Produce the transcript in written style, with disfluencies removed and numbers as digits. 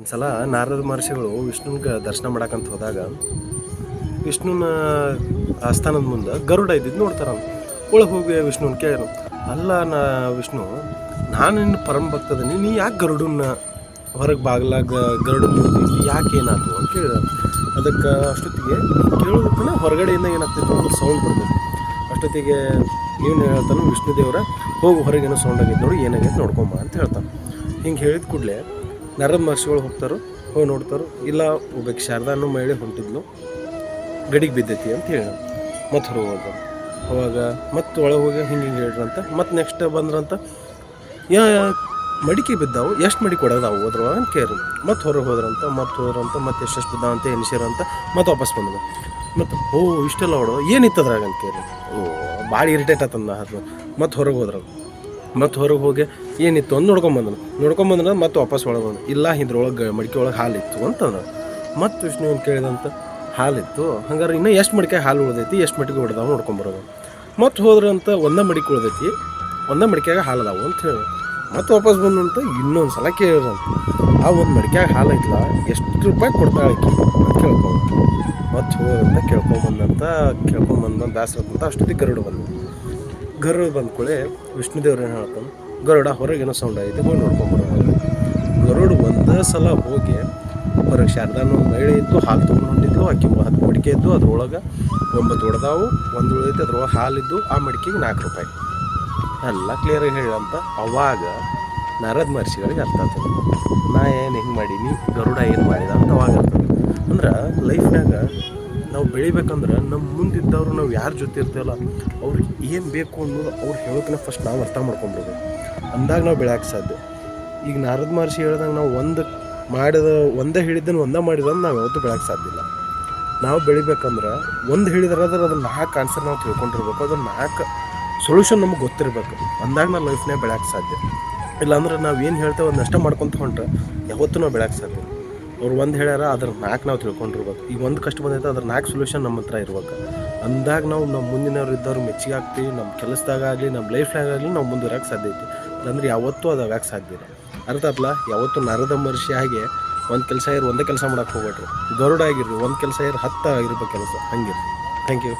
ಒಂದ್ಸಲ ನಾರದ ಮಹರ್ಷಿಗಳು ವಿಷ್ಣುನ್ಗೆ ದರ್ಶನ ಮಾಡಕ್ಕಂತ ಹೋದಾಗ ವಿಷ್ಣುನ ಆಸ್ಥಾನದ ಮುಂದೆ ಗರುಡ ಇದ್ದಿದ್ದು ನೋಡ್ತಾರ. ಒಳಗೆ ಹೋಗಿ ವಿಷ್ಣುನ ಕೇಳಿದ್ರು, ಅಲ್ಲ ವಿಷ್ಣು, ನಾನು ನಿನ್ನ ಪರಮ ಭಕ್ತದನಿ, ನೀ ಯಾಕೆ ಗರುಡನ್ನ ಹೊರಗೆ ಬಾಗ್ಲಾಗ ಗರುಡನ್ನ ಯಾಕೆ ಏನಾಯ್ತು ಅಂತ ಕೇಳಿದ. ಅದಕ್ಕೆ ಅಷ್ಟೊತ್ತಿಗೆ ಕೇಳೋದಕ್ಕನ ಹೊರಗಡೆಯಿಂದ ಏನಾಗ್ತಿತ್ತು, ಒಂದು ಸೌಂಡ್ ಬರ್ತೈತಿ. ಅಷ್ಟೊತ್ತಿಗೆ ಇವನು ಹೇಳ್ತಾನೆ, ವಿಷ್ಣು ದೇವರ ಹೋಗಿ ಹೊರಗೇನೋ ಸೌಂಡ್ ಆಗೈತೆ ನೋಡಿ, ಏನಾಗೈತೆ ನೋಡ್ಕೊಂಬ ಅಂತ ಹೇಳ್ತಾನೆ. ಹಿಂಗೆ ಹೇಳಿದ ಕೂಡಲೇ ನಾರದ ಮಹರ್ಷಿಗಳು ಹೋಗ್ತಾರೋ, ಹೋಗಿ ನೋಡ್ತಾರೋ, ಇಲ್ಲ ಒಬ್ಬಕ್ಕೆ ಶಾರದಾ ಅನ್ನೋ ಮಹಿಳೆ ಹೊಂಟಿದ್ಲು, ಗಡಿಗೆ ಬಿದ್ದೈತಿ ಅಂತ ಹೇಳ ಮತ್ತೆ ಹೊರಗೆ ಹೋಗ್ತಾರೆ. ಅವಾಗ ಮತ್ತೆ ಒಳಗೆ ಹೋಗಿ ಹಿಂಗೆ ಹೇಳ್ರಂತ. ಮತ್ತು ನೆಕ್ಸ್ಟ್ ಬಂದ್ರಂತ, ಮಡಿಕೆ ಬಿದ್ದಾವು, ಎಷ್ಟು ಮಡಿಕೆ ಕೊಡೋದಾವು ಹೋದ್ರವ ಅಂತ ಕೇಳಿ ಮತ್ತೆ ಹೊರಗೆ ಹೋದ್ರಂತ. ಮತ್ತೆ ಎಷ್ಟೆಷ್ಟು ಬಿದ್ದಾವಂತ ಎನಿಸಿರಂತ. ಮತ್ತೆ ವಾಪಸ್ ಬಂದ್ರು. ಮತ್ತು ಇಷ್ಟೆಲ್ಲ ಹೊಡೋ ಏನಿತ್ತದ್ರಾಗ ಅಂತ ಕೇಳಿ, ಭಾಳ ಇರಿಟೇಟ್ ಆತಂದ. ಮತ್ತೆ ಹೊರಗೆ ಹೋದ್ರ. ಮತ್ತು ಹೊರಗೆ ಹೋಗಿ ಏನಿತ್ತು ಅಂತ ನೋಡ್ಕೊಂಬಂದ್ರೆ ಮತ್ತೆ ವಾಪಸ್ ಒಳಗೆ ಬಂದು, ಇಲ್ಲ ಇದ್ರೊಳಗೆ ಮಡಿಕೆ ಒಳಗೆ ಹಾಲಿತ್ತು ಅಂತಂದ್ರೆ. ಮತ್ತು ವಿಷ್ಣುವನ್ ಕೇಳಿದಂತ, ಹಾಲಿತ್ತು, ಹಂಗಾರೆ ಇನ್ನೂ ಎಷ್ಟು ಮಡಿಕೆ ಹಾಲು ಉಳ್ದೈತಿ, ಎಷ್ಟು ಮಡಿಕೆ ಹೊಡೆದಾವ ನೋಡ್ಕೊಂಬರೋದು. ಮತ್ತು ಹೋದ್ರಂತ ಒಂದೇ ಮಡಿಕೆ ಉಳ್ದೈತಿ, ಒಂದೇ ಮಡಿಕೆಯಾಗ ಹಾಲು ಅದಾವು ಅಂತ ಹೇಳಿ ಮತ್ತೆ ವಾಪಸ್ ಬಂದಂತ ಇನ್ನೊಂದು ಸಲ ಕೇಳಿದ್ರಂತ, ಆ ಒಂದು ಮಡಿಕೆಯಾಗ ಹಾಲು ಐತಲ್ಲ, ಎಷ್ಟು ರೂಪಾಯಿ ಕೊಡ್ತಾಳೆ ಆಕಿ ಅಂತ ಕೇಳ್ಕೊಂಡು. ಮತ್ತು ಹೋದಂತ ಕೇಳ್ಕೊಂಬಂದ ದಾಸರಂತ. ಅಷ್ಟೊತ್ತಿಗೆ ಗರುಡ ಬಂದ ಕೂಡಲೇ ವಿಷ್ಣು ದೇವ್ರು ಏನು ಹೇಳ್ತಾನೆ, ಗರುಡ ಹೊರಗೆ ಏನೋ ಸೌಂಡ್ ಆಗಿದೆ, ಹೋಗಿ ನೋಡ್ಕೊಂಬರೋದು. ಗರುಡ ಒಂದೇ ಸಲ ಹೋಗಿ ಹೊರಗೆ ಶಾರದಾನ ಒಂದು ಮಹಿಳೆ ಇತ್ತು, ಹಾಲು ತೊಗೊಂಡು ಹೊಂಟಿದ್ಲು. ಆಕೆ 10 ಮಡಿಕೆ ಇದ್ದು, ಅದ್ರೊಳಗೆ 9 ಹೊಡೆದಾವು, 1 ಉಳಿದೈತೆ, ಅದ್ರೊಳಗೆ ಹಾಲಿದ್ದು. ಆ ಮಡಿಕೆಗೆ 4 ರೂಪಾಯಿ ಎಲ್ಲ ಕ್ಲಿಯರಾಗಿ ಹೇಳಂತ. ಅವಾಗ ನಾರದ ಮಹರ್ಷಿಗಳಿಗೆ ಅರ್ಥ ಆಗ್ತದೆ, ನಾ ಏನು ಹಿಂಗೆ ಮಾಡೀನಿ, ಗರುಡ ಏನು ಮಾಡಿದ ಅಂತ ಅವಾಗ ಆಗ್ತದೆ. ಅಂದ್ರೆ ಲೈಫ್ನಾಗ ನಾವು ಬೆಳಿಬೇಕಂದ್ರೆ ನಮ್ಮ ಮುಂದಿದ್ದವರು, ನಾವು ಯಾರ ಜೊತೆ ಇರ್ತೀವಲ್ಲ ಅವ್ರಿಗೆ ಏನು ಬೇಕು ಅನ್ನೋದು ಅವ್ರು ಹೇಳೋದನ್ನ ಫಸ್ಟ್ ನಾವು ಅರ್ಥ ಮಾಡ್ಕೊಂಬಿಡೋದು. ಅಂದಾಗ ನಾವು ಬೆಳೆಯೋಕ್ಕೆ ಸಾಧ್ಯ. ಈಗ ನಾರದ ಮಹರ್ಷಿ ಹೇಳ್ದಂಗೆ ನಾವು ಒಂದೇ ಹೇಳಿದ್ದನ್ನು ಮಾಡಿದ್ರೆ ನಾವು ಯಾವತ್ತೂ ಬೆಳೆಯೋಕ್ಕೆ ಸಾಧ್ಯ ಇಲ್ಲ. ನಾವು ಬೆಳಿಬೇಕಂದ್ರೆ ಒಂದು ಹೇಳಿದ್ರೆ ಅದನ್ನು 4 ಆನ್ಸರ್ ನಾವು ತಿಳ್ಕೊಂಡಿರ್ಬೇಕು, ಅದನ್ನು 4 ಸೊಲ್ಯೂಷನ್ ನಮಗೆ ಗೊತ್ತಿರಬೇಕು. ಅಂದಾಗ ನಾವು ಲೈಫ್ನಾಗ ಬೆಳೆಯೋಕ್ಕೆ ಸಾಧ್ಯ. ಇಲ್ಲಾಂದ್ರೆ ನಾವು ಏನು ಹೇಳ್ತೇವೆ ಅದನ್ನಷ್ಟೇ ಮಾಡ್ಕೊತ ಹೊಂಟ್ರೆ ಯಾವತ್ತೂ ನಾವು ಬೆಳೆಯೋಕ್ಕೆ ಸಾಧ್ಯ. ಅವ್ರು ಒಂದು ಹೇಳ್ಯಾರ, ಅದ್ರ 4 ನಾವು ತಿಳ್ಕೊಂಡಿರ್ಬೇಕು. ಈಗ ಒಂದು ಕಷ್ಟ ಬಂದೈತೆ, ಅದ್ರ 4 ಸೊಲ್ಯೂಷನ್ ನಮ್ಮ ಹತ್ರ ಇರ್ಬೇಕು. ಅಂದಾಗ ನಾವು ನಮ್ಮ ಮುಂದಿನವ್ರು ಇದ್ದವ್ರು ಮೆಚ್ಚಿಗೆ ಆಗ್ತೀವಿ. ನಮ್ಮ ಕೆಲಸದಾಗಲಿ ನಮ್ಮ ಲೈಫ್ನಾಗಾಗಲಿ ನಾವು ಮುಂದಿರೋಕ್ಕೆ ಸಾಧ್ಯ ಐತಿ. ಇಲ್ಲಾಂದ್ರೆ ಯಾವತ್ತೂ ಅದು ಆಗಕ್ಕೆ ಸಾಧ್ಯ ಇಲ್ಲ. ಅರ್ಥ ಆತ್ಲ? ಯಾವತ್ತೂ ನಾರದ ಮಹರ್ಷಿ ಹಾಗೆ ಒಂದು ಕೆಲಸ ಒಂದೇ ಕೆಲಸ ಮಾಡೋಕ್ಕೆ ಹೋಗ್ಬೇಡ್ರಿ. ಗರುಡ ಆಗಿರ್ರಿ, ಒಂದು ಕೆಲಸ 10 ಆಗಿರ್ಬೇಕು ಕೆಲಸ. ಹಂಗಿರಿ. Thank you.